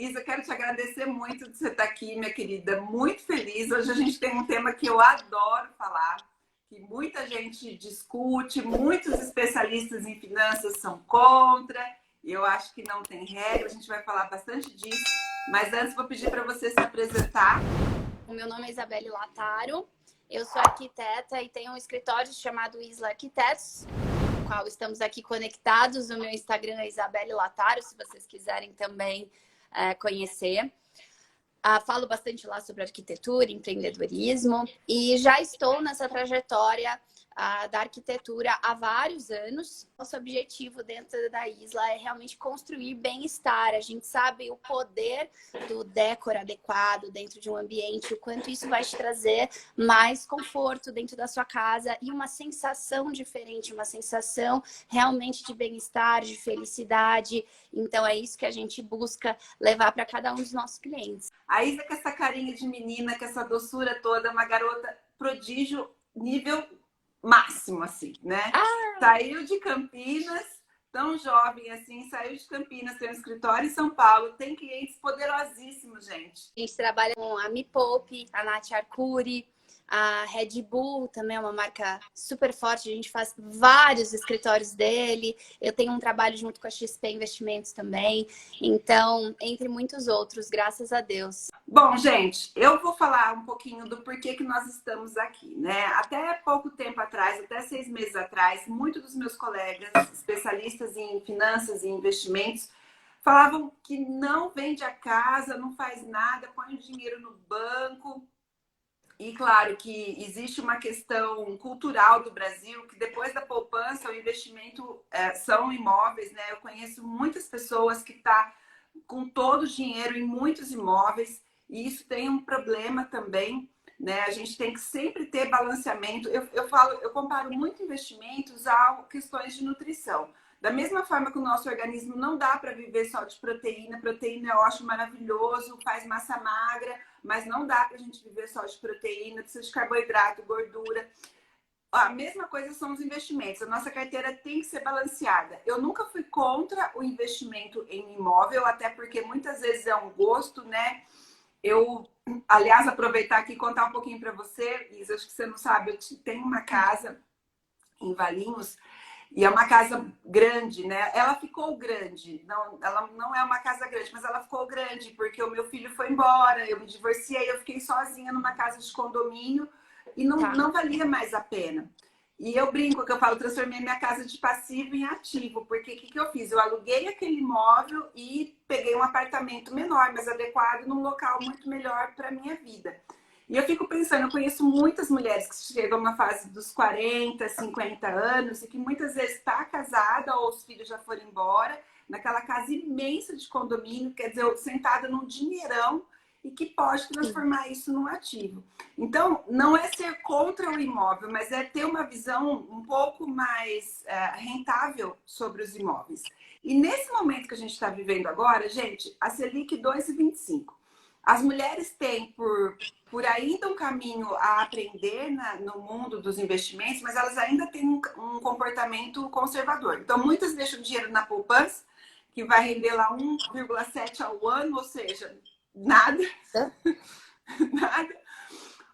Isa, quero te agradecer muito de você estar aqui, minha querida. Muito feliz. Hoje a gente tem um tema que eu adoro falar, que muita gente discute, muitos especialistas em finanças são contra. Eu acho que não tem regra, a gente vai falar bastante disso. Mas antes vou pedir para você se apresentar. O meu nome é Isabelle Lataro, eu sou arquiteta e tenho um escritório chamado Isla Arquitetos, com o qual estamos aqui conectados. O meu Instagram é Isabelle Lataro, se vocês quiserem também conhecer. Falo bastante lá sobre arquitetura, empreendedorismo e já estou nessa trajetória da arquitetura há vários anos. Nosso objetivo dentro da Isla é realmente construir bem-estar. A gente sabe o poder do decor adequado dentro de um ambiente, o quanto isso vai te trazer mais conforto dentro da sua casa e uma sensação diferente, uma sensação realmente de bem-estar, de felicidade. Então é isso que a gente busca levar para cada um dos nossos clientes. A Isa, com essa carinha de menina, com essa doçura toda, uma garota prodígio nível máximo, assim, né? Saiu de Campinas, tão jovem assim, saiu de Campinas, tem um escritório em São Paulo, tem clientes poderosíssimos, gente. A gente trabalha com a Me Poupe, a Nath Arcuri, a Red Bull também é uma marca super forte, a gente faz vários escritórios dele. Eu tenho um trabalho junto com a XP Investimentos também. Então, entre muitos outros, graças a Deus. Bom, gente, eu vou falar um pouquinho do porquê que nós estamos aqui, né? Até pouco tempo atrás, até 6 meses atrás, muitos dos meus colegas, especialistas em finanças e investimentos, falavam que não vende a casa, não faz nada, põe o dinheiro no banco. E claro que existe uma questão cultural do Brasil, que depois da poupança, o investimento são imóveis, né? Eu conheço muitas pessoas que estão com todo o dinheiro em muitos imóveis, e isso tem um problema também, né? A gente tem que sempre ter balanceamento. Eu comparo muito investimentos a questões de nutrição. Da mesma forma que o nosso organismo não dá para viver só de proteína, proteína eu acho maravilhoso, faz massa magra, mas não dá para a gente viver só de proteína, precisa de carboidrato, gordura. A mesma coisa são os investimentos. A nossa carteira tem que ser balanceada. Eu nunca fui contra o investimento em imóvel, até porque muitas vezes é um gosto, né? Aliás, aproveitar aqui e contar um pouquinho para você, Isa, acho que você não sabe, eu tenho uma casa em Valinhos, e é uma casa grande, né? Ela ficou grande. Não, ela não é uma casa grande, mas ela ficou grande porque o meu filho foi embora, eu me divorciei, eu fiquei sozinha numa casa de condomínio e não valia mais a pena. E eu brinco que eu falo, transformei minha casa de passivo em ativo, porque o que eu fiz? Eu aluguei aquele imóvel e peguei um apartamento menor, mas adequado, num local muito melhor para a minha vida. E eu fico pensando, eu conheço muitas mulheres que chegam na fase dos 40, 50 anos e que muitas vezes está casada ou os filhos já foram embora, naquela casa imensa de condomínio, quer dizer, sentada num dinheirão e que pode transformar isso num ativo. Então, não é ser contra o imóvel, mas é ter uma visão um pouco mais rentável sobre os imóveis. E nesse momento que a gente está vivendo agora, gente, a Selic 2,25. As mulheres têm por ainda um caminho a aprender no mundo dos investimentos, mas elas ainda têm um comportamento conservador. Então, muitas deixam dinheiro na poupança, que vai render lá 1,7 ao ano, ou seja, nada. Nada.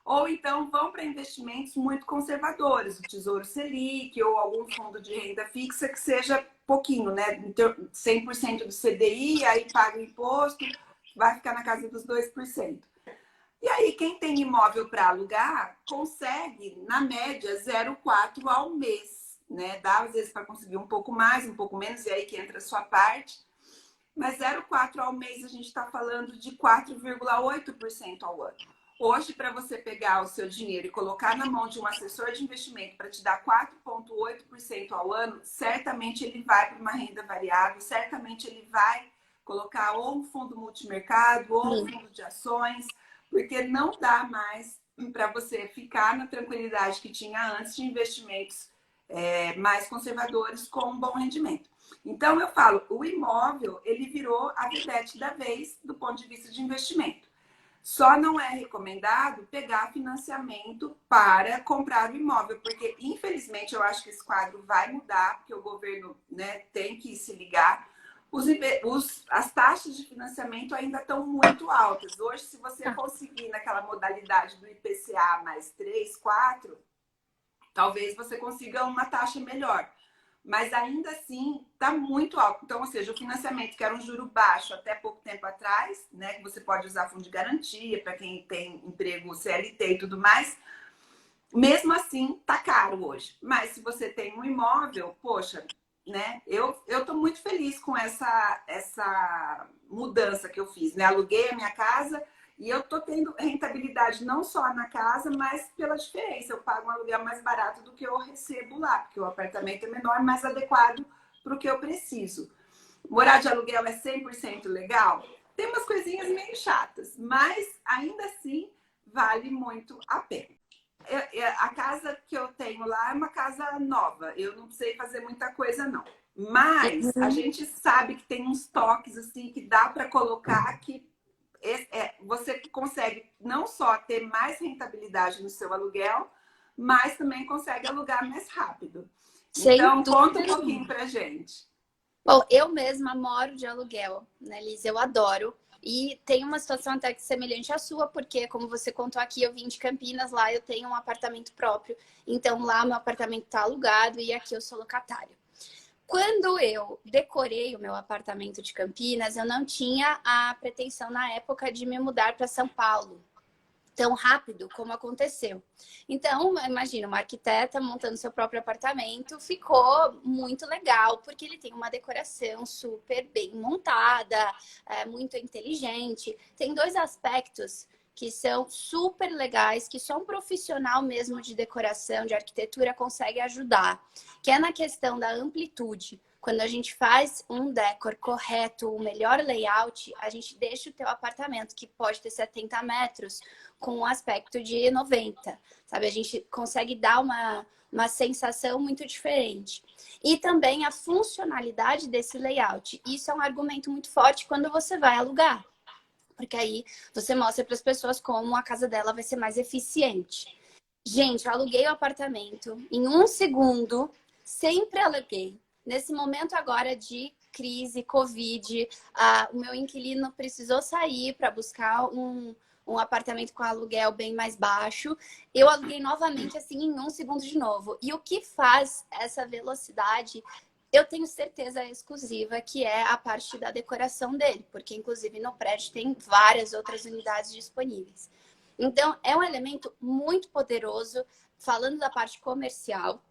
Ou então vão para investimentos muito conservadores, o Tesouro Selic ou algum fundo de renda fixa que seja pouquinho, né? 100% do CDI, aí paga o imposto, vai ficar na casa dos 2%. E aí, quem tem imóvel para alugar, consegue, na média, 0,4 ao mês, né? Dá, às vezes, para conseguir um pouco mais, um pouco menos, e aí que entra a sua parte. Mas 0,4 ao mês, a gente está falando de 4,8% ao ano. Hoje, para você pegar o seu dinheiro e colocar na mão de um assessor de investimento para te dar 4,8% ao ano, certamente ele vai para uma renda variável, certamente ele vai colocar ou um fundo multimercado ou um fundo de ações, porque não dá mais para você ficar na tranquilidade que tinha antes de investimentos mais conservadores com um bom rendimento. Então, eu falo, o imóvel, ele virou a vedete da vez do ponto de vista de investimento. Só não é recomendado pegar financiamento para comprar o imóvel, porque, infelizmente, eu acho que esse quadro vai mudar, porque o governo, né, tem que se ligar. As taxas de financiamento ainda estão muito altas. Hoje, se você conseguir naquela modalidade do IPCA mais 3, 4, talvez você consiga uma taxa melhor. Mas ainda assim está muito alto. Então, ou seja, o financiamento, que era um juro baixo até pouco tempo atrás, né? Que você pode usar fundo de garantia para quem tem emprego CLT e tudo mais, mesmo assim tá caro hoje. Mas se você tem um imóvel, poxa, né? Eu tô muito feliz com essa mudança que eu fiz, né? Aluguei a minha casa e eu tô tendo rentabilidade não só na casa, mas pela diferença. Eu pago um aluguel mais barato do que eu recebo lá, porque o apartamento é menor, mais adequado para o que eu preciso. Morar de aluguel é 100% legal? Tem umas coisinhas meio chatas, mas ainda assim vale muito a pena. A casa que eu tenho lá é uma casa nova. Eu não sei fazer muita coisa, não. Mas a gente sabe que tem uns toques assim que dá para colocar que você consegue não só ter mais rentabilidade no seu aluguel, mas também consegue alugar mais rápido. Sem Então, conta um dúvida. pouquinho pra gente. Bom, eu mesma moro de aluguel, né, Liz? Eu adoro. E tem uma situação até que semelhante à sua, porque, como você contou aqui, eu vim de Campinas, lá eu tenho um apartamento próprio. Então, lá meu apartamento está alugado e aqui eu sou locatária. Quando eu decorei o meu apartamento de Campinas, eu não tinha a pretensão na época de me mudar para São Paulo tão rápido como aconteceu. Então, imagina, uma arquiteta montando seu próprio apartamento, ficou muito legal, porque ele tem uma decoração super bem montada, muito inteligente. Tem dois aspectos que são super legais, que só um profissional mesmo de decoração, de arquitetura, consegue ajudar, que é na questão da amplitude. Quando a gente faz um decor correto, o melhor layout, a gente deixa o teu apartamento, que pode ter 70 metros, com um aspecto de 90, sabe? A gente consegue dar uma sensação muito diferente. E também a funcionalidade desse layout. Isso é um argumento muito forte quando você vai alugar. Porque aí você mostra para as pessoas como a casa dela vai ser mais eficiente. Gente, eu aluguei o apartamento em 1 segundo, sempre aluguei. Nesse momento agora de crise, Covid, o meu inquilino precisou sair para buscar um apartamento com aluguel bem mais baixo. Eu aluguei novamente, assim, em 1 segundo de novo. E o que faz essa velocidade, eu tenho certeza exclusiva, que é a parte da decoração dele. Porque, inclusive, no prédio tem várias outras unidades disponíveis. Então, é um elemento muito poderoso, falando da parte comercial.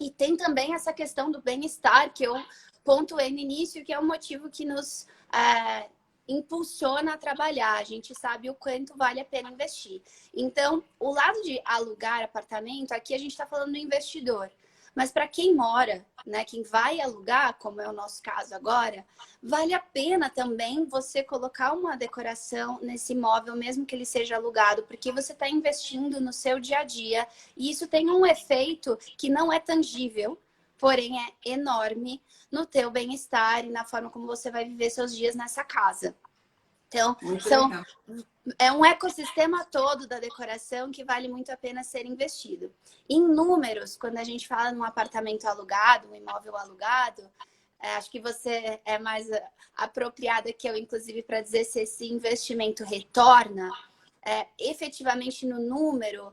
E tem também essa questão do bem-estar, que eu pontuei no início, que é um motivo que nos impulsiona a trabalhar. A gente sabe o quanto vale a pena investir. Então, o lado de alugar apartamento, aqui a gente está falando do investidor. Mas para quem mora, né, quem vai alugar, como é o nosso caso agora, vale a pena também você colocar uma decoração nesse imóvel, mesmo que ele seja alugado, porque você está investindo no seu dia a dia. E isso tem um efeito que não é tangível, porém é enorme no teu bem-estar e na forma como você vai viver seus dias nessa casa. Então, é um ecossistema todo da decoração que vale muito a pena ser investido. Em números, quando a gente fala num apartamento alugado, um imóvel alugado, acho que você é mais apropriada que eu, inclusive, para dizer se esse investimento retorna. Efetivamente, no número,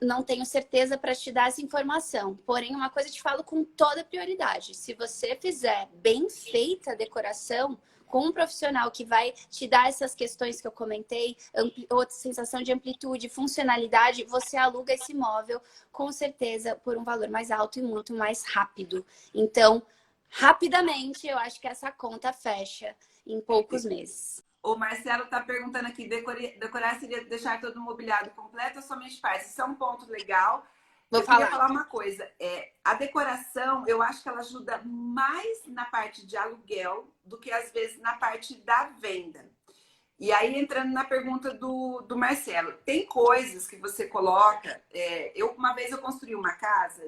não tenho certeza para te dar essa informação. Porém, uma coisa eu te falo com toda prioridade. Se você fizer bem feita a decoração, com um profissional que vai te dar essas questões que eu comentei, outra sensação de amplitude, funcionalidade, você aluga esse imóvel com certeza por um valor mais alto e muito mais rápido. Então, rapidamente, eu acho que essa conta fecha em poucos meses. O Marcelo está perguntando aqui, decorar seria deixar todo mobiliado completo ou somente partes? Isso é um ponto legal. Eu queria falar uma coisa. A decoração, eu acho que ela ajuda mais na parte de aluguel do que, às vezes, na parte da venda. E aí, entrando na pergunta do Marcelo, tem coisas que você coloca... Uma vez eu construí uma casa,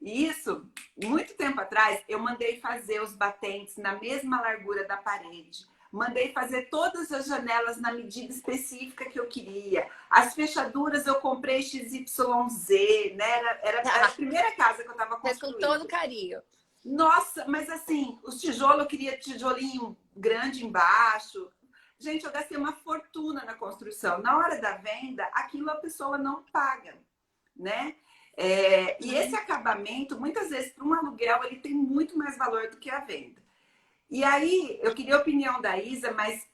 e isso, muito tempo atrás, eu mandei fazer os batentes na mesma largura da parede. Mandei fazer todas as janelas na medida específica que eu queria. As fechaduras eu comprei XYZ, né? Era a primeira casa que eu estava construindo. Com todo carinho. Nossa, mas assim, os tijolos, eu queria tijolinho grande embaixo. Gente, eu gastei uma fortuna na construção. Na hora da venda, aquilo a pessoa não paga, né? E esse acabamento, muitas vezes, para um aluguel, ele tem muito mais valor do que a venda. E aí, eu queria a opinião da Isa, mas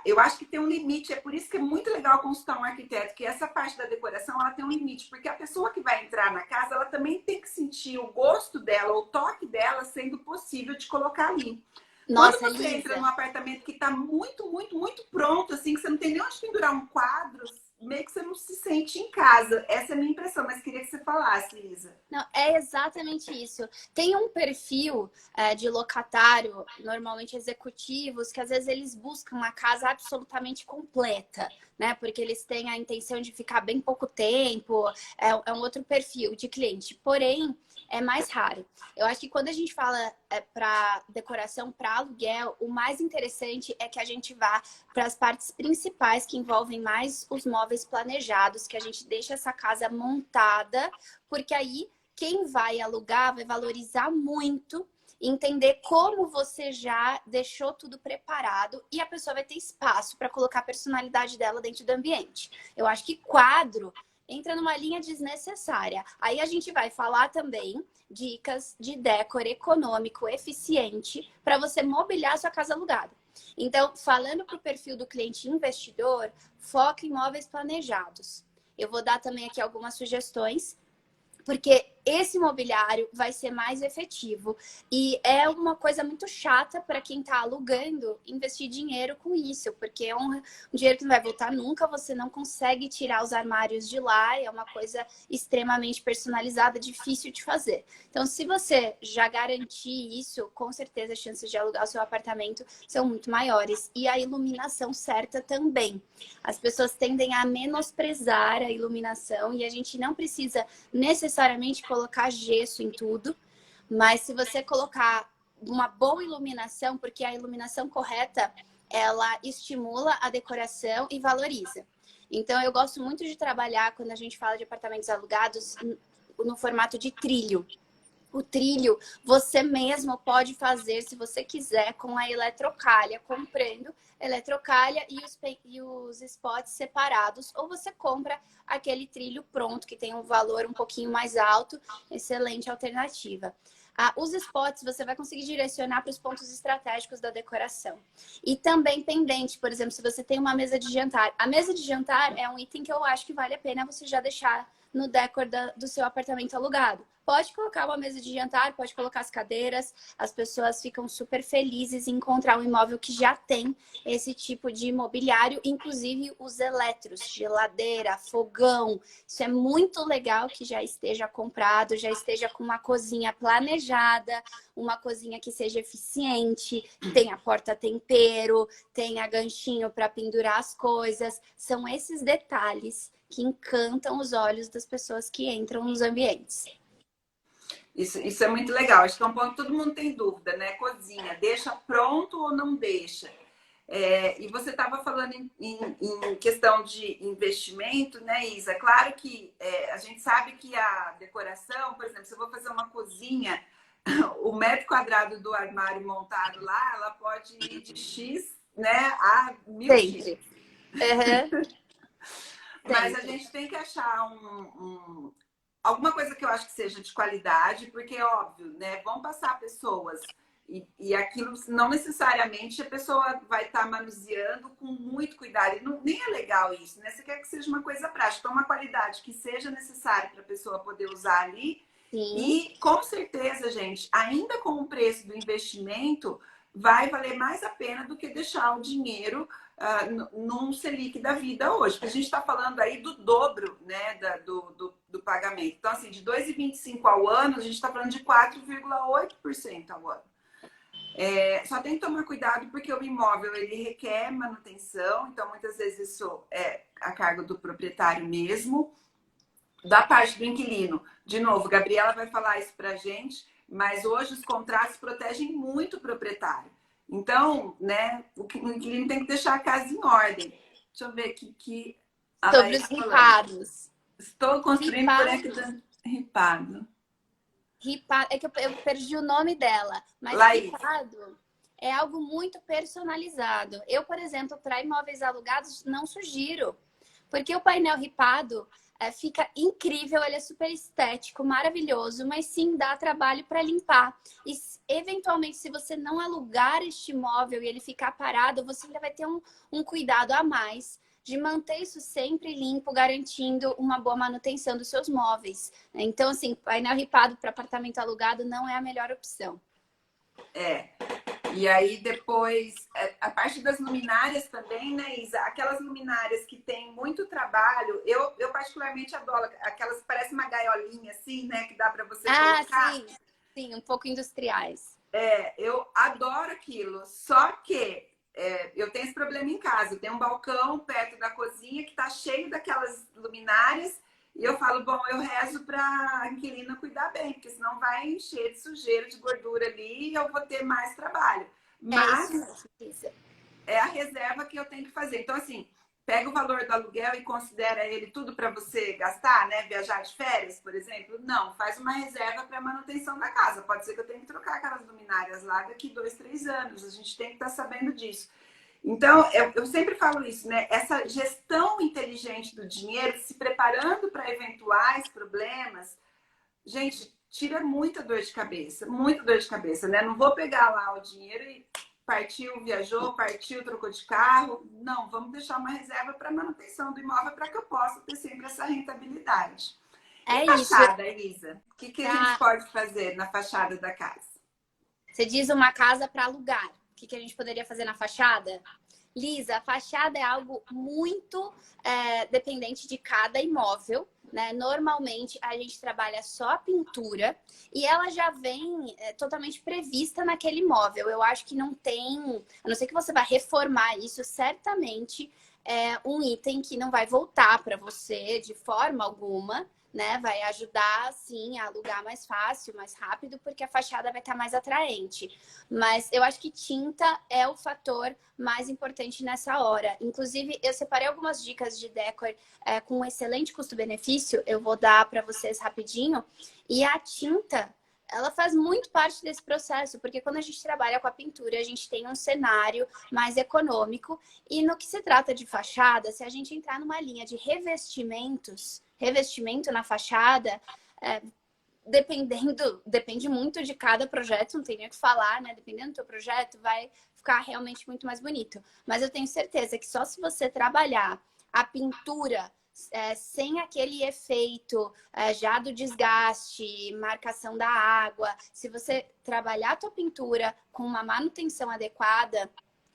eu acho que tem um limite. É por isso que é muito legal consultar um arquiteto, que essa parte da decoração, ela tem um limite. Porque a pessoa que vai entrar na casa, ela também tem que sentir o gosto dela, o toque dela, sendo possível de colocar ali. Quando Nossa, você entra Lisa. num apartamento que está muito, muito, muito pronto, assim, que você não tem nem onde pendurar um quadro, meio que você não se sente em casa. Essa é a minha impressão, mas queria que você falasse, Isa. Não, é exatamente isso. Tem um perfil de locatário, normalmente executivos, que às vezes eles buscam uma casa absolutamente completa, né? Porque eles têm a intenção de ficar bem pouco tempo. É um outro perfil de cliente. Porém, é mais raro. Eu acho que quando a gente fala para decoração para aluguel, o mais interessante é que a gente vá para as partes principais que envolvem mais os móveis planejados, que a gente deixa essa casa montada, porque aí quem vai alugar vai valorizar muito, entender como você já deixou tudo preparado e a pessoa vai ter espaço para colocar a personalidade dela dentro do ambiente. Eu acho que quadro entra numa linha desnecessária. Aí a gente vai falar também dicas de decor econômico, eficiente, para você mobiliar a sua casa alugada. Então, falando para o perfil do cliente investidor, foca em imóveis planejados. Eu vou dar também aqui algumas sugestões, porque esse mobiliário vai ser mais efetivo. E é uma coisa muito chata para quem está alugando investir dinheiro com isso, porque é um dinheiro que não vai voltar nunca, você não consegue tirar os armários de lá, é uma coisa extremamente personalizada, difícil de fazer. Então, se você já garantir isso, com certeza as chances de alugar o seu apartamento são muito maiores. E a iluminação certa também. As pessoas tendem a menosprezar a iluminação e a gente não precisa necessariamente colocar gesso em tudo, mas se você colocar uma boa iluminação, porque a iluminação correta, ela estimula a decoração e valoriza. Então, eu gosto muito de trabalhar, quando a gente fala de apartamentos alugados, no formato de trilho. O trilho você mesmo pode fazer, se você quiser, com a eletrocalha, comprando eletrocalha e os spots separados, ou você compra aquele trilho pronto, que tem um valor um pouquinho mais alto, excelente alternativa. Os spots você vai conseguir direcionar para os pontos estratégicos da decoração. E também pendente, por exemplo, se você tem uma mesa de jantar. A mesa de jantar é um item que eu acho que vale a pena você já deixar no decor do seu apartamento alugado. Pode colocar uma mesa de jantar, pode colocar as cadeiras, as pessoas ficam super felizes em encontrar um imóvel que já tem esse tipo de mobiliário, inclusive os eletros, geladeira, fogão. Isso é muito legal que já esteja comprado, já esteja com uma cozinha planejada, uma cozinha que seja eficiente, tenha porta-tempero, tenha ganchinho para pendurar as coisas. São esses detalhes que encantam os olhos das pessoas que entram nos ambientes. Isso é muito legal. Acho que é um ponto que todo mundo tem dúvida, né? Cozinha, deixa pronto ou não deixa? E você estava falando em questão de investimento, né, Isa? Claro que a gente sabe que a decoração, por exemplo, se eu vou fazer uma cozinha, o metro quadrado do armário montado lá, ela pode ir de X, né, a 1000X. Sempre. Uhum. Mas a gente tem que achar alguma coisa que eu acho que seja de qualidade, porque é óbvio, né? Vão passar pessoas e aquilo não necessariamente a pessoa vai estar manuseando com muito cuidado. E nem é legal isso, né? Você quer que seja uma coisa prática, então uma qualidade que seja necessária para a pessoa poder usar ali. Sim. E com certeza, gente, ainda com o preço do investimento, vai valer mais a pena do que deixar o dinheiro num Selic da vida hoje. Porque a gente está falando aí do dobro, né, do pagamento. Então, assim, de 2,25 ao ano, a gente está falando de 4,8% ao ano. Só tem que tomar cuidado porque o imóvel ele requer manutenção, então muitas vezes isso é a cargo do proprietário mesmo. Da parte do inquilino, de novo, Gabriela vai falar isso pra gente, mas hoje os contratos protegem muito o proprietário. Então, né, o inquilino tem que deixar a casa em ordem. Deixa eu ver aqui que a Sobre Laís os falando. ripados. Estou construindo por aqui ripado. Ripado, é que eu perdi o nome dela, mas Laís. ripado é algo muito personalizado. Eu, por exemplo, para imóveis alugados, não sugiro, porque o painel ripado fica incrível, ele é super estético, maravilhoso, mas sim dá trabalho para limpar. E eventualmente, se você não alugar este imóvel e ele ficar parado, você ainda vai ter um cuidado a mais de manter isso sempre limpo, garantindo uma boa manutenção dos seus móveis. Então, assim, painel ripado para apartamento alugado não é a melhor opção. É. E aí depois, a parte das luminárias também, né, Isa? Aquelas luminárias que tem muito trabalho, eu particularmente adoro aquelas que parecem uma gaiolinha assim, né, que dá para você colocar. Sim, um pouco industriais. Eu adoro aquilo, só que eu tenho esse problema em casa. Eu tenho um balcão perto da cozinha que tá cheio daquelas luminárias e eu falo, bom, eu rezo para a inquilina cuidar bem, porque senão vai encher de sujeira, de gordura ali e eu vou ter mais trabalho. Mas Isso mesmo. é a reserva que eu tenho que fazer. Então, assim, pega o valor do aluguel e considera ele tudo para você gastar, né? Viajar de férias, por exemplo. Não, faz uma reserva para manutenção da casa. Pode ser que eu tenha que trocar aquelas luminárias lá daqui 2, 3 anos. A gente tem que estar sabendo disso. Então, eu sempre falo isso, né? Essa gestão inteligente do dinheiro, se preparando para eventuais problemas, gente, tira muita dor de cabeça, né? Não vou pegar lá o dinheiro e partiu, viajou, partiu, trocou de carro. Não, vamos deixar uma reserva para manutenção do imóvel para que eu possa ter sempre essa rentabilidade. E fachada, Elisa? O que a gente pode fazer na fachada da casa? Você diz uma casa para alugar. O que a gente poderia fazer na fachada? Lisa, a fachada é algo muito dependente de cada imóvel, né? Normalmente a gente trabalha só a pintura e ela já vem totalmente prevista naquele imóvel. Eu acho que não tem, a não ser que você vá reformar isso, certamente é um item que não vai voltar para você de forma alguma, né? Vai ajudar, sim, a alugar mais fácil, mais rápido, porque a fachada vai estar mais atraente. Mas eu acho que tinta é o fator mais importante nessa hora. Inclusive, eu separei algumas dicas de decor com um excelente custo-benefício. Eu vou dar para vocês rapidinho. E a tinta, ela faz muito parte desse processo, porque quando a gente trabalha com a pintura, a gente tem um cenário mais econômico. E no que se trata de fachada, se a gente entrar numa linha de revestimento na fachada, depende muito de cada projeto, não tem nem o que falar, né? Dependendo do teu projeto, vai ficar realmente muito mais bonito. Mas eu tenho certeza que só se você trabalhar a pintura sem aquele efeito já do desgaste, marcação da água, se você trabalhar a tua pintura com uma manutenção adequada,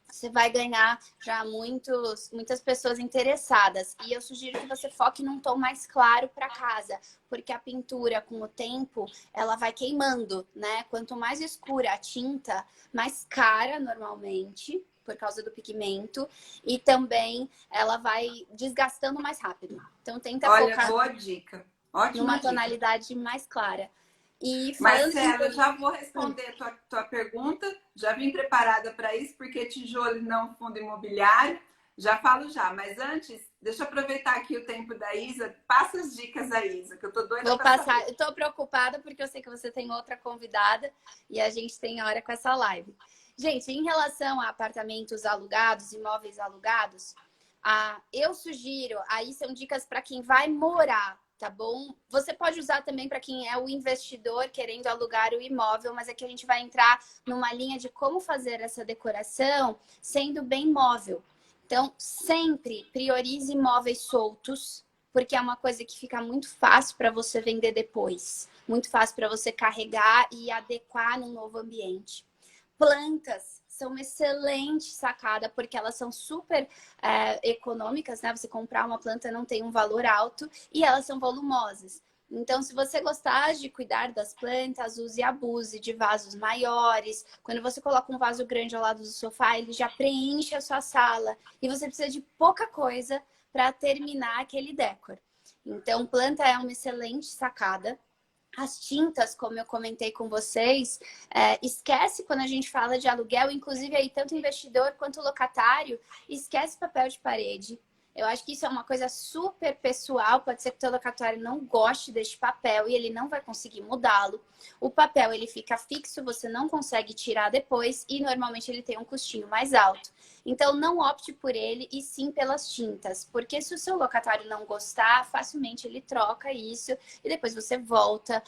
você vai ganhar já muitas pessoas interessadas. E eu sugiro que você foque num tom mais claro para casa, porque a pintura, com o tempo, ela vai queimando, né? Quanto mais escura a tinta, mais cara normalmente, por causa do pigmento, e também ela vai desgastando mais rápido. Então tenta focar boa dica. Ótima numa dica. tonalidade mais clara. E Marcela, eu já vou responder tua pergunta. Já vim preparada para isso, porque tijolo não é um fundo imobiliário. Já falo já. Mas antes, deixa eu aproveitar aqui o tempo da Isa. Passa as dicas aí, Isa, que eu tô doida. Vou passar. Eu tô preocupada porque eu sei que você tem outra convidada e a gente tem hora com essa live. Gente, em relação a apartamentos alugados, imóveis alugados, eu sugiro, aí são dicas para quem vai morar, tá bom? Você pode usar também para quem é o investidor querendo alugar o imóvel, mas aqui a gente vai entrar numa linha de como fazer essa decoração sendo bem móvel. Então, sempre priorize imóveis soltos, porque é uma coisa que fica muito fácil para você vender depois. Muito fácil para você carregar e adequar num novo ambiente. Plantas são uma excelente sacada, porque elas são super econômicas, né? Você comprar uma planta não tem um valor alto e elas são volumosas. Então, se você gostar de cuidar das plantas, use e abuse de vasos maiores. Quando você coloca um vaso grande ao lado do sofá, ele já preenche a sua sala. E você precisa de pouca coisa para terminar aquele decor. Então, planta é uma excelente sacada. As tintas, como eu comentei com vocês, esquece quando a gente fala de aluguel, inclusive aí tanto investidor quanto locatário, esquece papel de parede, Eu acho que isso é uma coisa super pessoal. Pode ser que o teu locatário não goste deste papel e ele não vai conseguir mudá-lo. O papel, ele fica fixo, você não consegue tirar depois e normalmente ele tem um custinho mais alto. Então, não opte por ele e sim pelas tintas. Porque se o seu locatário não gostar, facilmente ele troca isso e depois você volta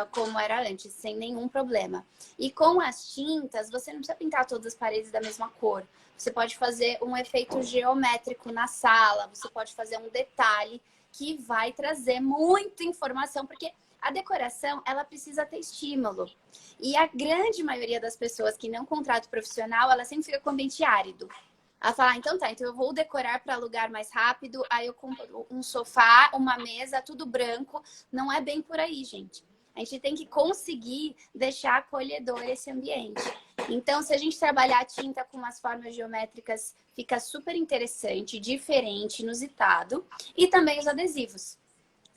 como era antes, sem nenhum problema. E com as tintas, você não precisa pintar todas as paredes da mesma cor. Você pode fazer um efeito geométrico na sala, você pode fazer um detalhe que vai trazer muita informação, porque a decoração, ela precisa ter estímulo. E a grande maioria das pessoas que não contratam profissional, ela sempre fica com ambiente árido. Ela fala, então tá, então eu vou decorar para alugar mais rápido, aí eu compro um sofá, uma mesa, tudo branco. Não é bem por aí, gente. A gente tem que conseguir deixar acolhedor esse ambiente. Então, se a gente trabalhar a tinta com umas formas geométricas, fica super interessante, diferente, inusitado. E também os adesivos.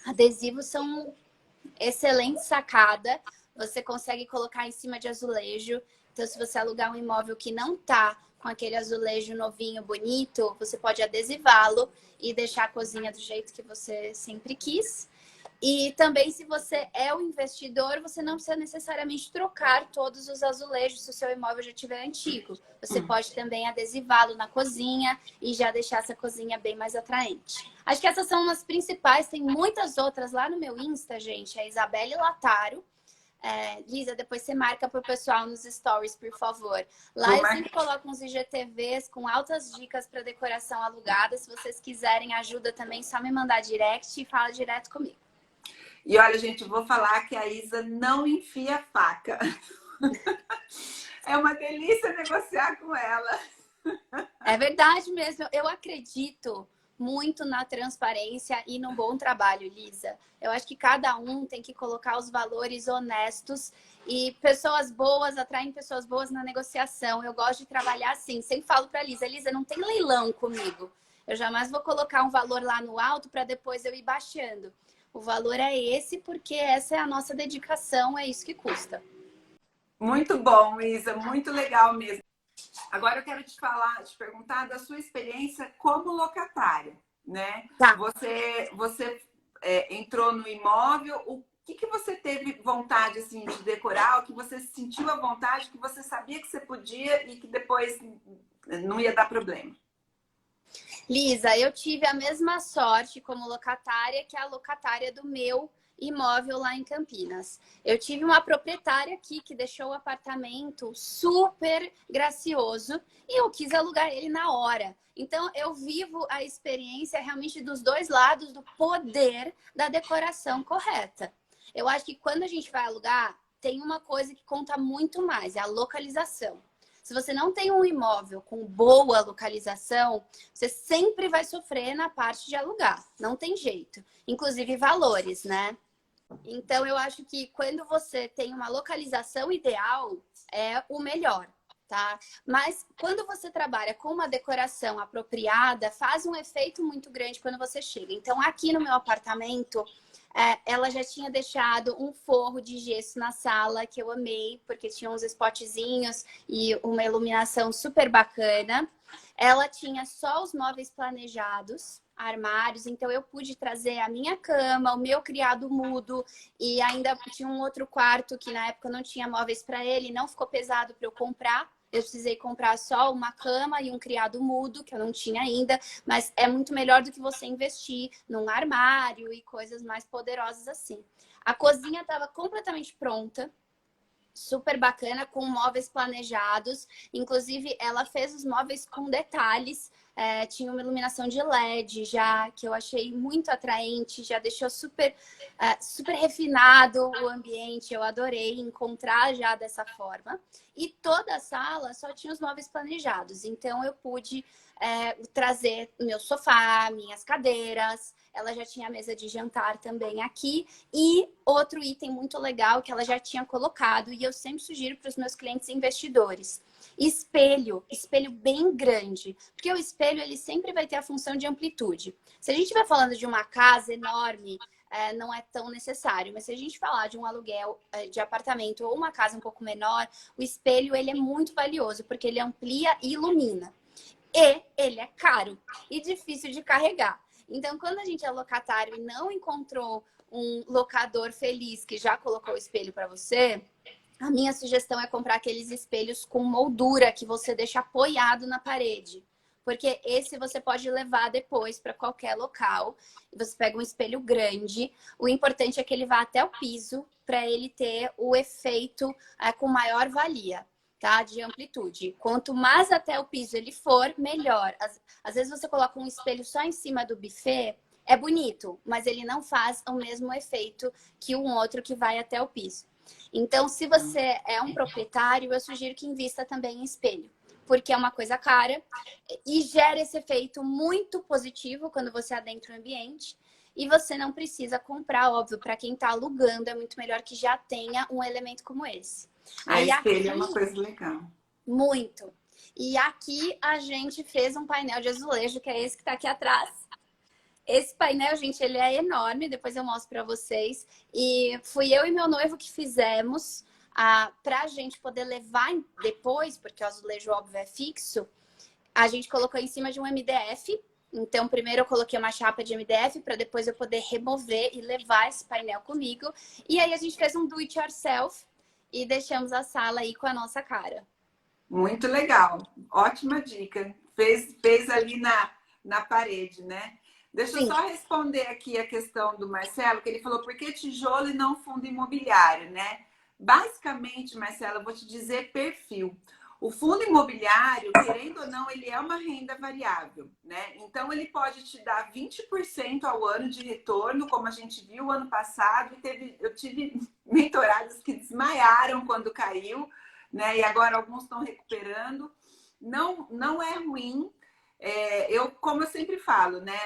Adesivos são excelente sacada. Você consegue colocar em cima de azulejo. Então, se você alugar um imóvel que não tá com aquele azulejo novinho, bonito, você pode adesivá-lo e deixar a cozinha do jeito que você sempre quis. E também, se você é o investidor, você não precisa necessariamente trocar todos os azulejos se o seu imóvel já estiver antigo. Você pode também adesivá-lo na cozinha e já deixar essa cozinha bem mais atraente. Acho que essas são as principais. Tem muitas outras lá no meu Insta, gente. É Isabelle Lataro. Lisa, depois você marca para o pessoal nos stories, por favor. Lá eu sempre coloco uns IGTVs com altas dicas para decoração alugada. Se vocês quiserem ajuda também, só me mandar direct e fala direto comigo. E olha, gente, eu vou falar que a Isa não enfia faca. É uma delícia negociar com ela. É verdade mesmo. Eu acredito muito na transparência e no bom trabalho, Lisa. Eu acho que cada um tem que colocar os valores honestos e pessoas boas atraem pessoas boas na negociação. Eu gosto de trabalhar assim. Sempre falo para Lisa, Lisa, não tem leilão comigo. Eu jamais vou colocar um valor lá no alto para depois eu ir baixando. O valor é esse porque essa é a nossa dedicação, é isso que custa. Muito bom, Isa, muito legal mesmo. Agora eu quero te perguntar da sua experiência como locatária, né? Tá. Você entrou no imóvel, o que você teve vontade assim, de decorar, o que você sentiu à vontade, que você sabia que você podia e que depois não ia dar problema? Lisa, eu tive a mesma sorte como locatária que a locatária do meu imóvel lá em Campinas. Eu tive uma proprietária aqui que deixou o apartamento super gracioso e eu quis alugar ele na hora. Então, eu vivo a experiência realmente dos dois lados do poder da decoração correta. Eu acho que quando a gente vai alugar, tem uma coisa que conta muito mais, é a localização. Se você não tem um imóvel com boa localização, você sempre vai sofrer na parte de alugar. Não tem jeito. Inclusive valores, né? Então, eu acho que quando você tem uma localização ideal, é o melhor, tá? Mas quando você trabalha com uma decoração apropriada, faz um efeito muito grande quando você chega. Então, aqui no meu apartamento, ela já tinha deixado um forro de gesso na sala, que eu amei, porque tinha uns spotzinhos e uma iluminação super bacana. Ela tinha só os móveis planejados, armários, então eu pude trazer a minha cama, o meu criado mudo e ainda tinha um outro quarto que na época não tinha móveis para ele, não ficou pesado para eu comprar. Eu precisei comprar só uma cama e um criado mudo, que eu não tinha ainda, mas é muito melhor do que você investir num armário e coisas mais poderosas assim. A cozinha estava completamente pronta, super bacana, com móveis planejados. Inclusive, ela fez os móveis com detalhes. Tinha uma iluminação de LED já, que eu achei muito atraente, já deixou super refinado o ambiente. Eu adorei encontrar já dessa forma. E toda a sala só tinha os móveis planejados. Então, eu pude trazer meu sofá, minhas cadeiras. Ela já tinha a mesa de jantar também aqui. E outro item muito legal que ela já tinha colocado, e eu sempre sugiro para os meus clientes investidores. Espelho bem grande. Porque o espelho, ele sempre vai ter a função de amplitude. Se a gente estiver falando de uma casa enorme, não é tão necessário. Mas se a gente falar de um aluguel de apartamento ou uma casa um pouco menor, o espelho, ele é muito valioso, porque ele amplia e ilumina. e ele é caro e difícil de carregar. Então, quando a gente é locatário e não encontrou um locador feliz que já colocou o espelho para você, a minha sugestão é comprar aqueles espelhos com moldura que você deixa apoiado na parede. Porque esse você pode levar depois para qualquer local. Você pega um espelho grande. O importante é que ele vá até o piso para ele ter o efeito com maior valia, tá? De amplitude. Quanto mais até o piso ele for, melhor. Às vezes você coloca um espelho só em cima do buffet, é bonito, mas ele não faz o mesmo efeito que um outro que vai até o piso. Então, se você é um proprietário, eu sugiro que invista também em espelho, porque é uma coisa cara e gera esse efeito muito positivo quando você adentra o ambiente. E você não precisa comprar, óbvio, para quem está alugando, é muito melhor que já tenha um elemento como esse. Aí espelho é uma coisa legal. Muito. E aqui a gente fez um painel de azulejo, que é esse que está aqui atrás. Esse painel, gente, ele é enorme, depois eu mostro para vocês. E fui eu e meu noivo que fizemos para a gente poder levar depois, porque o azulejo, óbvio, é fixo. A gente colocou em cima de um MDF. Então, primeiro eu coloquei uma chapa de MDF para depois eu poder remover e levar esse painel comigo. E aí a gente fez um do it yourself e deixamos a sala aí com a nossa cara. Muito legal. Ótima dica. Fez ali na parede, né? Deixa eu só responder aqui a questão do Marcelo, que ele falou, por que tijolo e não fundo imobiliário, né? Basicamente, Marcelo, eu vou te dizer perfil. O fundo imobiliário, querendo ou não, ele é uma renda variável, né? Então, ele pode te dar 20% ao ano de retorno, como a gente viu ano passado. Eu tive mentorados que desmaiaram quando caiu, né? E agora alguns estão recuperando. Não é ruim. Como eu sempre falo, né?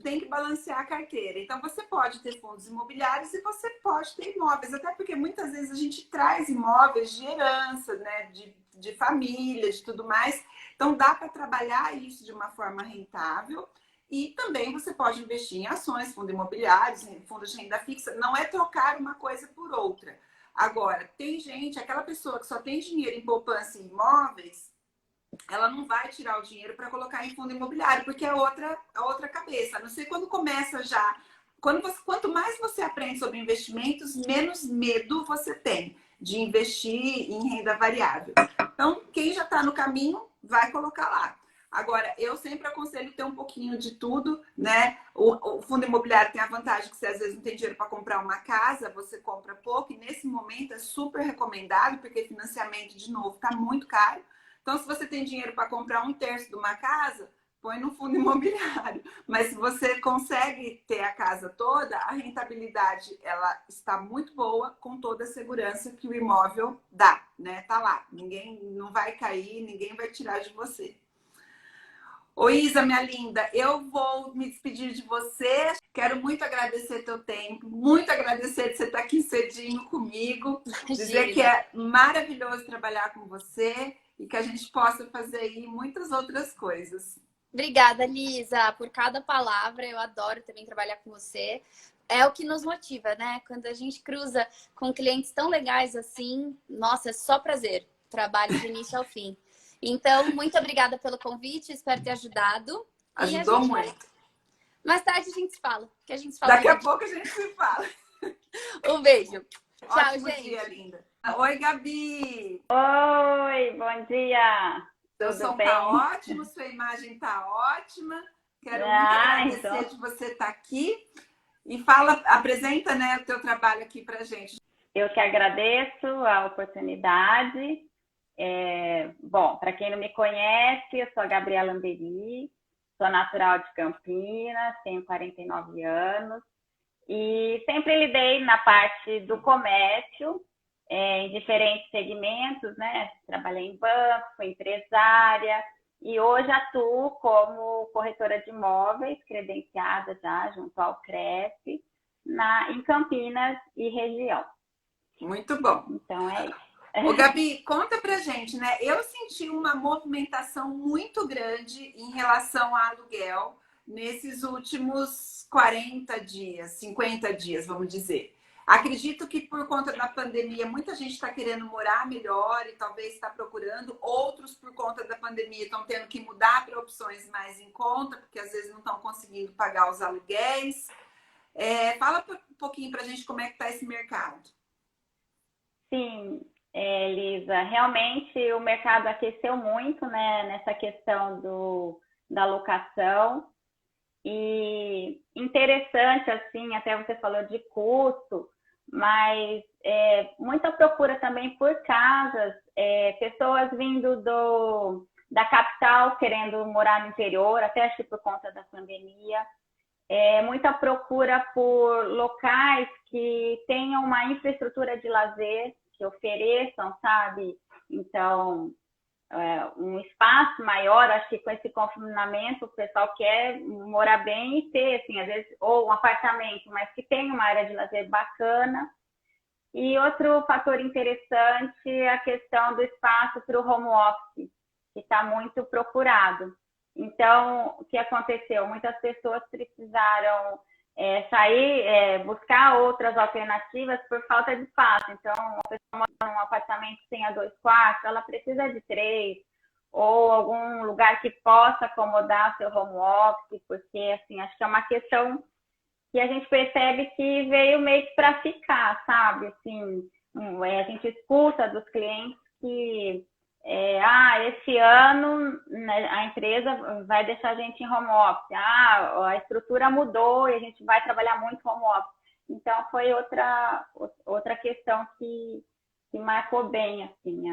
Tem que balancear a carteira. Então, você pode ter fundos imobiliários e você pode ter imóveis, até porque muitas vezes a gente traz imóveis de herança, né? De família, de tudo mais. Então, dá para trabalhar isso de uma forma rentável. E também você pode investir em ações, fundos imobiliários, em fundos de renda fixa. Não é trocar uma coisa por outra. Agora, tem gente, aquela pessoa que só tem dinheiro em poupança e imóveis, ela não vai tirar o dinheiro para colocar em fundo imobiliário, porque é outra cabeça. A não ser quando começa já. Quanto mais você aprende sobre investimentos, menos medo você tem de investir em renda variável. Então, quem já está no caminho, vai colocar lá. Agora, eu sempre aconselho ter um pouquinho de tudo, né? O fundo imobiliário tem a vantagem que você às vezes não tem dinheiro para comprar uma casa, você compra pouco, e nesse momento é super recomendado, porque financiamento, de novo, está muito caro. Então, se você tem dinheiro para comprar 1/3 de uma casa, põe no fundo imobiliário. Mas se você consegue ter a casa toda, a rentabilidade ela está muito boa, com toda a segurança que o imóvel dá, né? Tá lá. Ninguém não vai cair, ninguém vai tirar de você. Ô Isa, minha linda, eu vou me despedir de você. Quero muito agradecer teu tempo, muito agradecer de você estar aqui cedinho comigo. Dizer que é maravilhoso trabalhar com você e que a gente possa fazer aí muitas outras coisas. Obrigada, Lisa, por cada palavra. Eu adoro também trabalhar com você. É o que nos motiva, né? Quando a gente cruza com clientes tão legais assim, nossa, é só prazer. Trabalho de início ao fim. Então, muito obrigada pelo convite, espero ter ajudado. Ajudou muito. Mais tarde a gente se fala. Daqui a pouco a gente se fala. Um beijo. Tchau, Ótimo gente. dia, linda. Oi, Gabi. Oi, bom dia. Seu som tá ótimo, sua imagem tá ótima. Quero muito agradecer de você estar aqui. E apresenta, né, o teu trabalho aqui pra gente. Eu que agradeço a oportunidade. Bom, para quem não me conhece, eu sou a Gabriela Amberi, sou natural de Campinas, tenho 49 anos e sempre lidei na parte do comércio, em diferentes segmentos, né? Trabalhei em banco, fui empresária e hoje atuo como corretora de imóveis, credenciada já junto ao CREF, em Campinas e região. Muito bom. Então é isso. Ô, Gabi, conta pra gente, né? Eu senti uma movimentação muito grande em relação a aluguel nesses últimos 40 dias, 50 dias, vamos dizer. Acredito que por conta da pandemia, muita gente está querendo morar melhor e talvez está procurando. Outros, por conta da pandemia, estão tendo que mudar para opções mais em conta, porque às vezes não estão conseguindo pagar os aluguéis. Fala um pouquinho para a gente como é que está esse mercado. Sim, Lisa, realmente o mercado aqueceu muito, né, nessa questão da locação. E interessante, assim, até você falou de custo, mas muita procura também por casas, pessoas vindo da capital querendo morar no interior, até acho que por conta da pandemia. Muita procura por locais que tenham uma infraestrutura de lazer, que ofereçam, sabe? Então, um espaço maior, acho que com esse confinamento o pessoal quer morar bem e ter, assim, às vezes, ou um apartamento, mas que tenha uma área de lazer bacana. E outro fator interessante é a questão do espaço para o home office, que está muito procurado. Então, o que aconteceu? Muitas pessoas precisaram sair, buscar outras alternativas por falta de espaço. Então, uma pessoa mora num apartamento que tenha 2 quartos, ela precisa de 3, ou algum lugar que possa acomodar seu home office, porque, assim, acho que é uma questão que a gente percebe que veio meio que para ficar, sabe? Assim, a gente escuta dos clientes que esse ano, né, a empresa vai deixar a gente em home office. A estrutura mudou e a gente vai trabalhar muito home office. Então, foi outra questão que marcou bem, assim.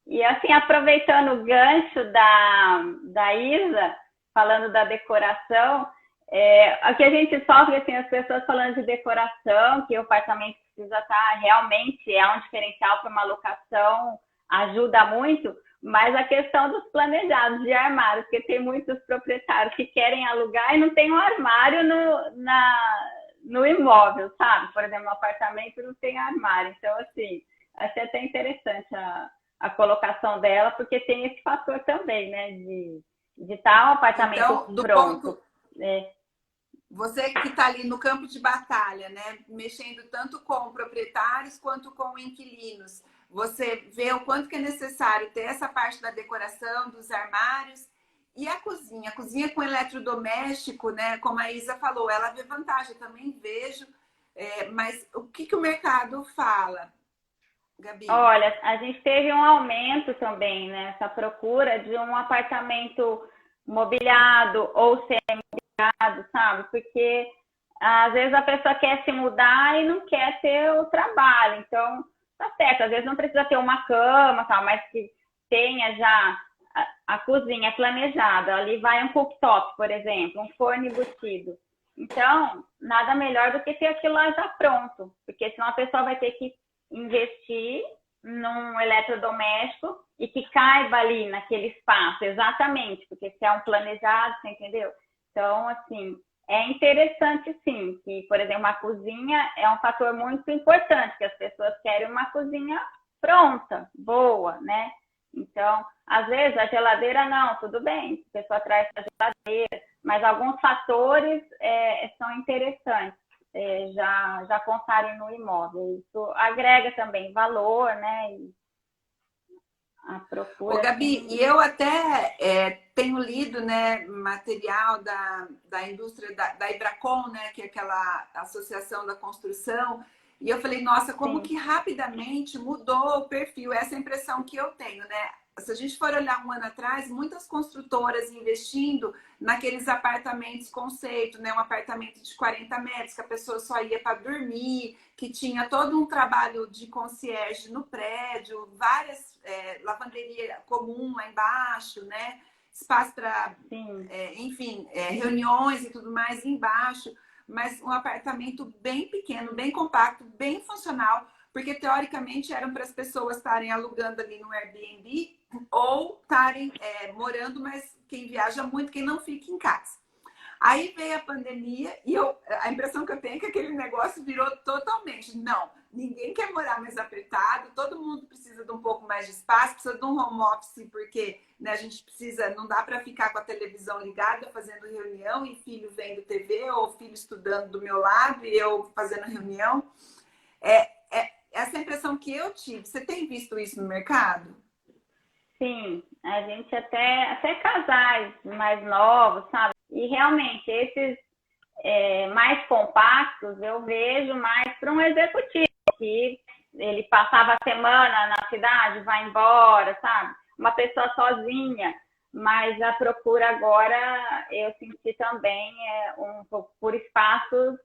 E, assim, aproveitando o gancho da Isa, falando da decoração, o que a gente sofre, assim, as pessoas falando de decoração, que o apartamento precisa estar realmente, um diferencial para uma locação, ajuda muito, mas a questão dos planejados de armários, porque tem muitos proprietários que querem alugar e não tem um armário no imóvel, sabe? Por exemplo, no apartamento não tem armário. Então, assim, achei até interessante a colocação dela, porque tem esse fator também, né? De estar um apartamento então, pronto. Você que está ali no campo de batalha, né? Mexendo tanto com proprietários quanto com inquilinos. Você vê o quanto que é necessário ter essa parte da decoração, dos armários e a cozinha com eletrodoméstico, né? Como a Isa falou, ela vê vantagem, eu também vejo. Mas o que o mercado fala, Gabi? Olha, a gente teve um aumento também nessa procura de um apartamento mobiliado ou semi-mobiliado, sabe? Porque às vezes a pessoa quer se mudar e não quer ter o trabalho. Então, tá certo, às vezes não precisa ter uma cama, tal, mas que tenha já a cozinha planejada. Ali vai um cooktop, por exemplo, um forno embutido. Então, nada melhor do que ter aquilo lá já pronto, porque senão a pessoa vai ter que investir num eletrodoméstico e que caiba ali naquele espaço, exatamente, porque se é um planejado, você entendeu? Então, assim, é interessante, sim, que, por exemplo, a cozinha é um fator muito importante, que as pessoas querem uma cozinha pronta, boa, né? Então, às vezes, a geladeira não, tudo bem, a pessoa traz a geladeira, mas alguns fatores são interessantes já constarem no imóvel. Isso agrega também valor, né? E a procura. Ô, Gabi, e eu até tenho lido, né, material da indústria da Ibracon, né, que é aquela associação da construção, e eu falei, nossa, como que rapidamente mudou o perfil, essa é a impressão que eu tenho, né? Se a gente for olhar um ano atrás, muitas construtoras investindo naqueles apartamentos conceito, né? Um apartamento de 40 metros, que a pessoa só ia para dormir, que tinha todo um trabalho de concierge no prédio, várias lavanderia comum lá embaixo, né? Espaço para, enfim, reuniões e tudo mais embaixo, mas um apartamento bem pequeno, bem compacto, bem funcional, porque teoricamente eram para as pessoas estarem alugando ali no Airbnb ou estarem morando, mas quem viaja muito, quem não fica em casa. Aí veio a pandemia e a impressão que eu tenho é que aquele negócio virou totalmente. Não, ninguém quer morar mais apertado, todo mundo precisa de um pouco mais de espaço, precisa de um home office, porque né, a gente precisa, não dá para ficar com a televisão ligada fazendo reunião e filho vendo TV ou filho estudando do meu lado e eu fazendo reunião. Essa impressão que eu tive. Você tem visto isso no mercado? Sim, a gente até casais mais novos, sabe? E realmente, esses mais compactos, eu vejo mais para um executivo, que ele passava a semana na cidade, vai embora, sabe? Uma pessoa sozinha, mas a procura agora, eu senti também um pouco por espaços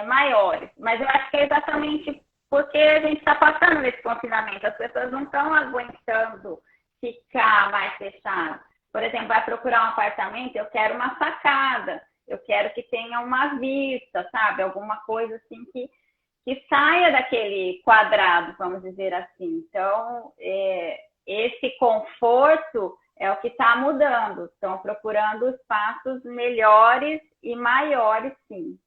maiores. Mas eu acho que é exatamente porque a gente está passando nesse confinamento, as pessoas não estão aguentando ficar mais fechado. Por exemplo, vai procurar um apartamento, eu quero uma sacada, eu quero que tenha uma vista, sabe? Alguma coisa assim que saia daquele quadrado, vamos dizer assim. Então, esse conforto é o que está mudando. Estão procurando espaços melhores e maiores, sim.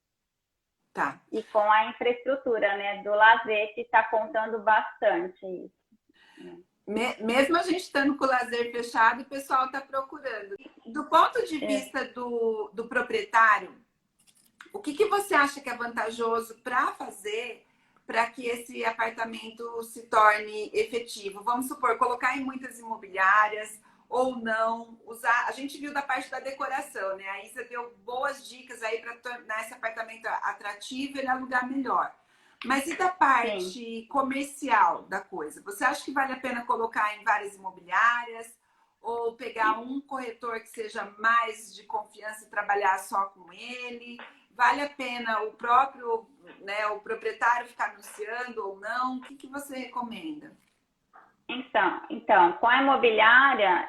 Tá. E com a infraestrutura, né, do lazer, que está contando bastante isso. Mesmo a gente estando com o lazer fechado, o pessoal está procurando. Do ponto de vista do proprietário, o que você acha que é vantajoso para fazer para que esse apartamento se torne efetivo? Vamos supor, colocar em muitas imobiliárias ou não, usar. A gente viu da parte da decoração, né? A Isa deu boas dicas aí para tornar esse apartamento atrativo e ele alugar melhor. Mas e da parte Sim. comercial da coisa? Você acha que vale a pena colocar em várias imobiliárias? Ou pegar um corretor que seja mais de confiança e trabalhar só com ele? Vale a pena o próprio, né, o proprietário ficar anunciando ou não? O que você recomenda? Então, com a imobiliária,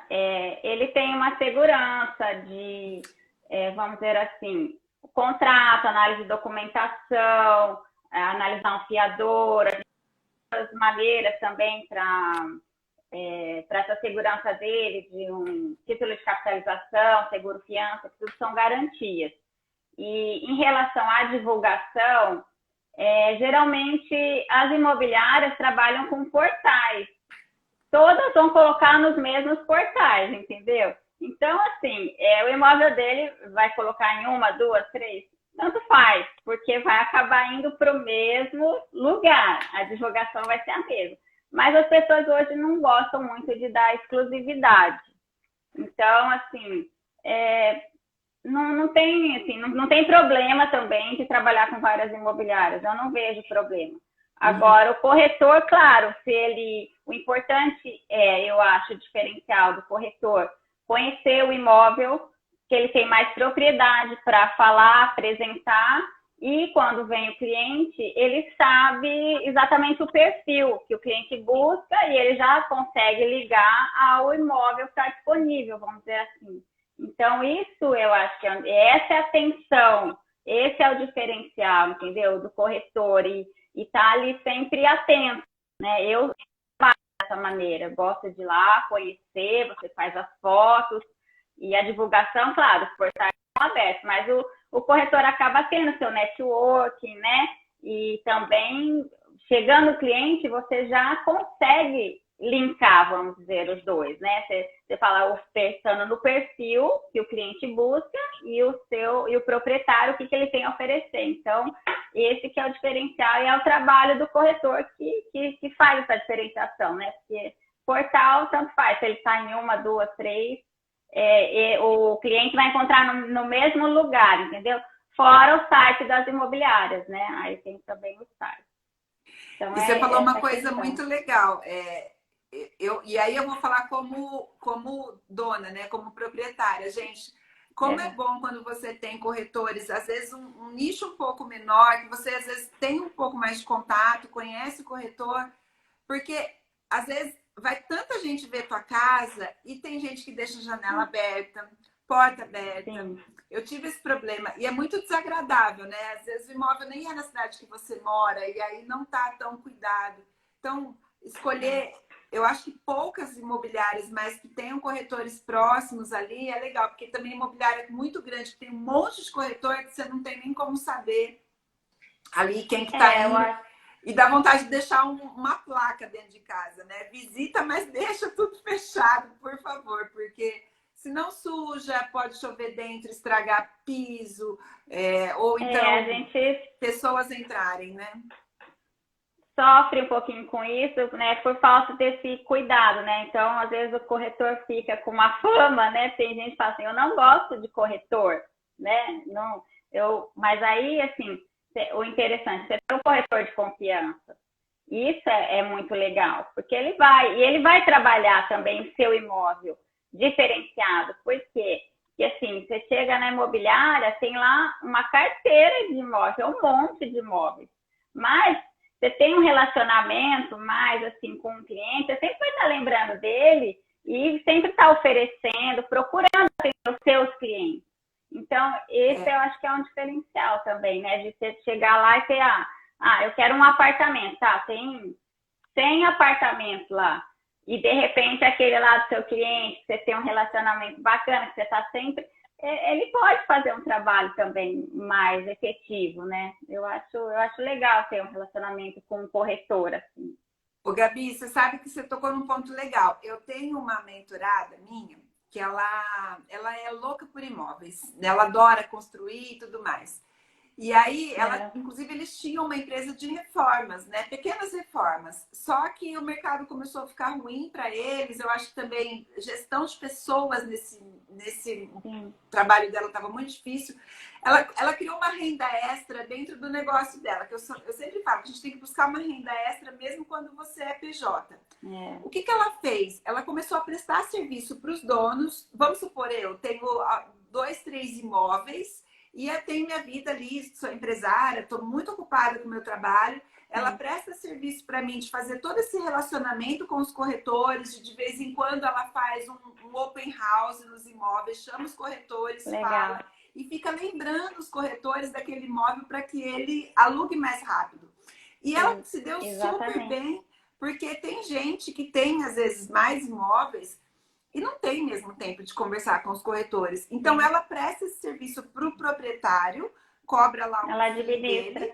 ele tem uma segurança de, vamos dizer assim, contrato, análise de documentação, analisar um fiador, as maneiras também para essa segurança dele, de um título de capitalização, seguro fiança, que tudo são garantias. E em relação à divulgação, geralmente as imobiliárias trabalham com portais. Todas vão colocar nos mesmos portais, entendeu? Então, assim, o imóvel dele vai colocar em 1, 2, 3, tanto faz, porque vai acabar indo para o mesmo lugar. A divulgação vai ser a mesma. Mas as pessoas hoje não gostam muito de dar exclusividade. Então, assim, não tem problema também de trabalhar com várias imobiliárias. Eu não vejo problema. Agora, o corretor, claro, o importante eu acho, o diferencial do corretor, conhecer o imóvel, que ele tem mais propriedade para falar, apresentar, e quando vem o cliente, ele sabe exatamente o perfil que o cliente busca e ele já consegue ligar ao imóvel que está disponível, vamos dizer assim. Então, isso eu acho que essa é a atenção, esse é o diferencial, entendeu? Do corretor e tá ali sempre atento, né? Eu trabalho dessa maneira, gosto de ir lá, conhecer, você faz as fotos e a divulgação, claro, os portais estão abertos, mas o corretor acaba tendo seu networking, né? E também, chegando o cliente, você já consegue linkar, vamos dizer, os dois, né? Você fala pensando no perfil que o cliente busca e o proprietário, o que ele tem a oferecer. Então, esse que é o diferencial e é o trabalho do corretor que faz essa diferenciação, né? Porque portal, tanto faz, se ele está em 1, 2, 3, o cliente vai encontrar no mesmo lugar, entendeu? Fora o site das imobiliárias, né? Aí tem também o site. Então, e você falou uma coisa muito legal. E aí eu vou falar como dona, né? Como proprietária. Gente, como é bom quando você tem corretores, às vezes um nicho um pouco menor, que você às vezes tem um pouco mais de contato, conhece o corretor, porque às vezes vai tanta gente ver tua casa e tem gente que deixa a janela aberta, porta aberta. Sim. Eu tive esse problema e é muito desagradável, né? Às vezes o imóvel nem é na cidade que você mora e aí não tá tão cuidado. Então, escolher eu acho que poucas imobiliárias, mas que tenham corretores próximos ali, é legal, porque também imobiliária é muito grande, que tem um monte de corretor que você não tem nem como saber ali quem que tá Eu indo. acho. E dá vontade de deixar uma placa dentro de casa, né? Visita, mas deixa tudo fechado, por favor, porque senão suja, pode chover dentro, estragar piso, ou então A gente pessoas entrarem, né? sofre um pouquinho com isso, né, por falta desse cuidado, né? Então, às vezes o corretor fica com uma fama, né? Tem gente que fala assim, eu não gosto de corretor, né? Não, mas aí, assim, o interessante, você tem um corretor de confiança. Isso é muito legal, porque ele vai trabalhar também o seu imóvel diferenciado. Por quê? Porque assim, você chega na imobiliária, tem lá uma carteira de imóvel, um monte de imóveis. Mas você tem um relacionamento mais assim com o cliente, você sempre vai estar lembrando dele e sempre está oferecendo, procurando os seus clientes. Então, esse eu acho que é um diferencial também, né? De você chegar lá e ter, eu quero um apartamento, tá? Tem 100 apartamentos lá. E, de repente, aquele lá do seu cliente, que você tem um relacionamento bacana, que você está sempre... Ele pode fazer um trabalho também mais efetivo, né? Eu acho legal ter um relacionamento com um corretor, assim. Ô, Gabi, você sabe que você tocou num ponto legal. Eu tenho uma mentorada minha que ela é louca por imóveis. Ela adora construir e tudo mais. E aí, inclusive, eles tinham uma empresa de reformas, né? Pequenas reformas. Só que o mercado começou a ficar ruim para eles. Eu acho que também gestão de pessoas nesse trabalho dela estava muito difícil. Ela criou uma renda extra dentro do negócio dela, que eu sempre falo que a gente tem que buscar uma renda extra mesmo quando você é PJ. O que ela fez? Ela começou a prestar serviço para os donos. Vamos supor, eu tenho 2, 3 imóveis. E eu tenho minha vida ali, sou empresária, estou muito ocupada com o meu trabalho. Ela presta serviço para mim de fazer todo esse relacionamento com os corretores, de vez em quando ela faz um open house nos imóveis, chama os corretores, fala, e fica lembrando os corretores daquele imóvel para que ele alugue mais rápido. E ela se deu super bem, porque tem gente que tem, às vezes, mais imóveis e não tem mesmo tempo de conversar com os corretores. Então, ela presta esse serviço para o proprietário, cobra lá um fee dele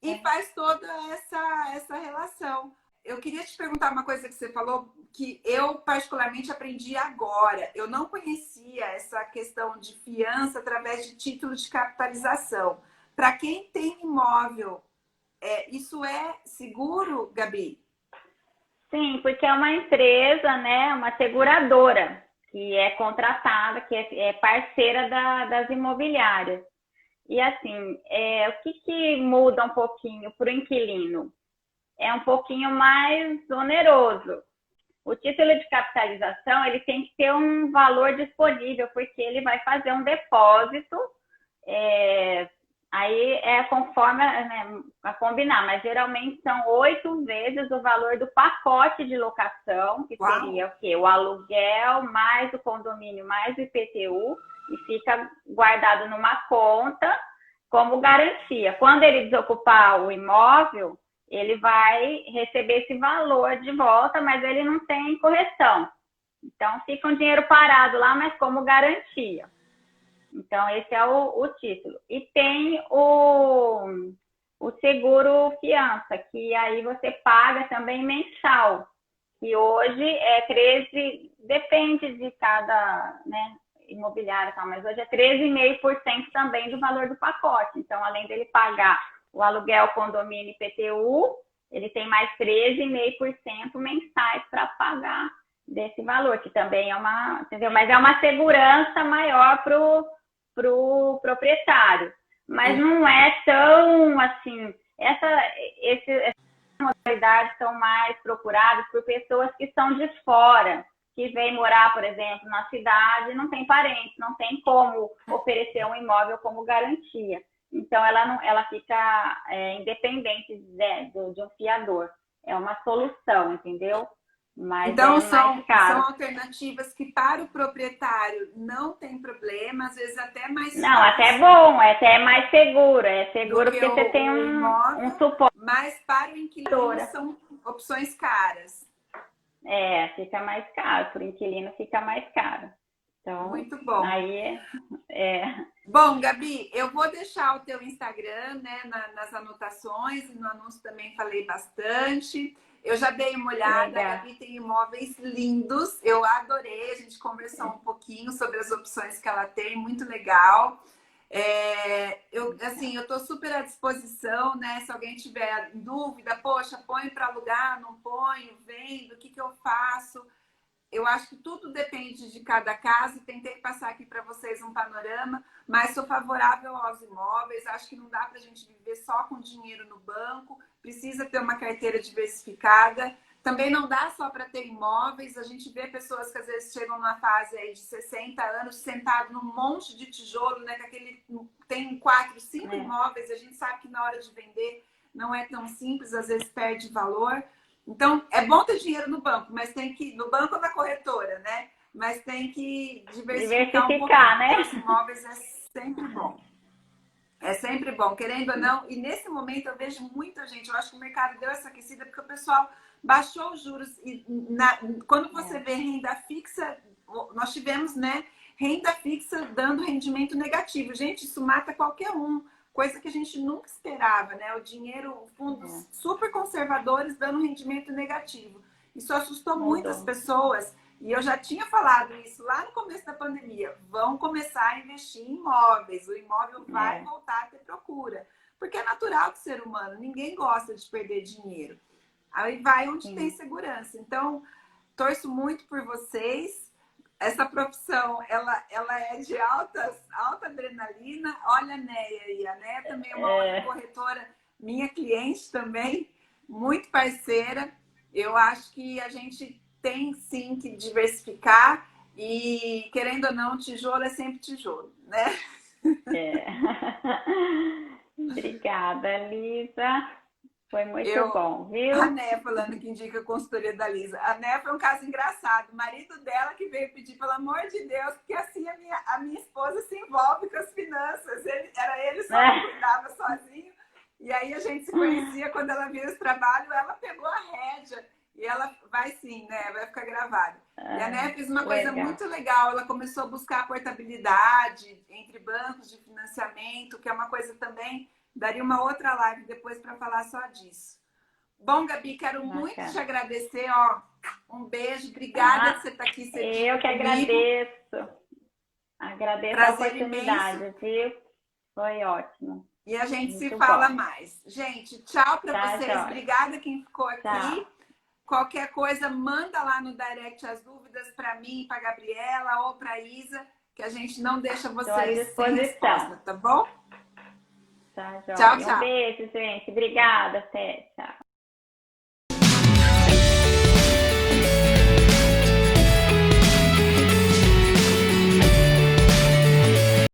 e faz toda essa relação. Eu queria te perguntar uma coisa que você falou, que eu particularmente aprendi agora. Eu não conhecia essa questão de fiança através de título de capitalização. Para quem tem imóvel, isso é seguro, Gabi? Sim, porque é uma empresa, né, uma seguradora, que é contratada, que é parceira das imobiliárias. E assim, o que muda um pouquinho para o inquilino? É um pouquinho mais oneroso. O título de capitalização, ele tem que ter um valor disponível, porque ele vai fazer um depósito, aí conforme a combinar, mas geralmente são 8 vezes o valor do pacote de locação, que seria o quê? O aluguel, mais o condomínio, mais o IPTU, e fica guardado numa conta como garantia. Quando ele desocupar o imóvel, ele vai receber esse valor de volta, mas ele não tem correção. Então, fica um dinheiro parado lá, mas como garantia. Então, esse é o título. E tem o seguro fiança, que aí você paga também mensal. Que hoje é 13, depende de cada imobiliária, mas hoje é 13,5% também do valor do pacote. Então, além dele pagar o aluguel, condomínio e IPTU, ele tem mais 13,5% mensais para pagar desse valor, que também é entendeu? Mas é uma segurança maior pro proprietário, mas não é tão assim. Essas modalidades são mais procuradas por pessoas que são de fora, que vêm morar, por exemplo, na cidade, não tem parentes, não tem como oferecer um imóvel como garantia. Então, ela fica independente de um fiador. É uma solução, entendeu? Mas então, são alternativas que para o proprietário não tem problema, às vezes até mais Não, até é bom, até é mais seguro. É seguro porque você tem um suporte. Mas para o inquilino são opções caras. fica mais caro. Por inquilino fica mais caro. Então, muito bom. Aí, Bom, Gabi, eu vou deixar o teu Instagram, né, nas anotações, e no anúncio também falei bastante. Eu já dei uma olhada, legal. a Gabi tem imóveis lindos, eu adorei, a gente conversou um pouquinho sobre as opções que ela tem, muito legal. Eu estou super à disposição, né? Se alguém tiver dúvida, poxa, põe para alugar, não ponho, vendo, o que eu faço? Eu acho que tudo depende de cada caso. Tentei passar aqui para vocês um panorama, mas sou favorável aos imóveis. Acho que não dá para a gente viver só com dinheiro no banco. Precisa ter uma carteira diversificada. Também não dá só para ter imóveis. A gente vê pessoas que às vezes chegam numa fase aí de 60 anos sentado num monte de tijolo, né? Tem 4, 5 imóveis. A gente sabe que na hora de vender não é tão simples, às vezes perde valor. Então, é bom ter dinheiro no banco, mas tem que... No banco ou na corretora, né? Mas tem que diversificar um pouco. Né? Os imóveis é sempre bom. É sempre bom, querendo ou não. E nesse momento eu vejo muita gente. Eu acho que o mercado deu essa aquecida porque o pessoal baixou os juros. E quando você vê renda fixa, nós tivemos, né? Renda fixa dando rendimento negativo. Gente, isso mata qualquer um. Coisa que a gente nunca esperava, né? O dinheiro, fundos super conservadores dando rendimento negativo. Isso assustou muitas pessoas. E eu já tinha falado isso lá no começo da pandemia. Vão começar a investir em imóveis. O imóvel vai voltar a ter procura. Porque é natural do ser humano. Ninguém gosta de perder dinheiro. Aí vai onde tem segurança. Então, torço muito por vocês. Essa profissão, ela é de alta adrenalina. Olha a Neia aí. A Neia também é uma outra corretora, minha cliente também, muito parceira. Eu acho que a gente tem, sim, que diversificar. E, querendo ou não, tijolo é sempre tijolo, né? Obrigada, Lisa. Foi muito bom, viu? A Né falando que indica a consultoria da Lisa. A Né foi um caso engraçado. O marido dela que veio pedir, pelo amor de Deus, porque assim a minha esposa se envolve com as finanças. Ele só cuidava sozinho. E aí a gente se conhecia quando ela via esse trabalho, ela pegou a rédea. E ela vai sim, né? Vai ficar gravada. E a Né fez uma coisa muito legal. Ela começou a buscar a portabilidade entre bancos de financiamento, que é uma coisa também... Daria uma outra live depois para falar só disso. Bom, Gabi, quero muito te agradecer. Um beijo. Obrigada por você estar aqui. Eu que agradeço. Agradeço a oportunidade, viu? Foi ótimo. E a gente se fala mais. Gente, tchau para vocês. Tchau. Obrigada quem ficou aqui. Tchau. Qualquer coisa, manda lá no direct as dúvidas para mim, para Gabriela ou para Isa, que a gente não deixa vocês sem resposta, tá bom? Tá, tchau, tchau. Um beijo, gente. Obrigada. Até. Tchau.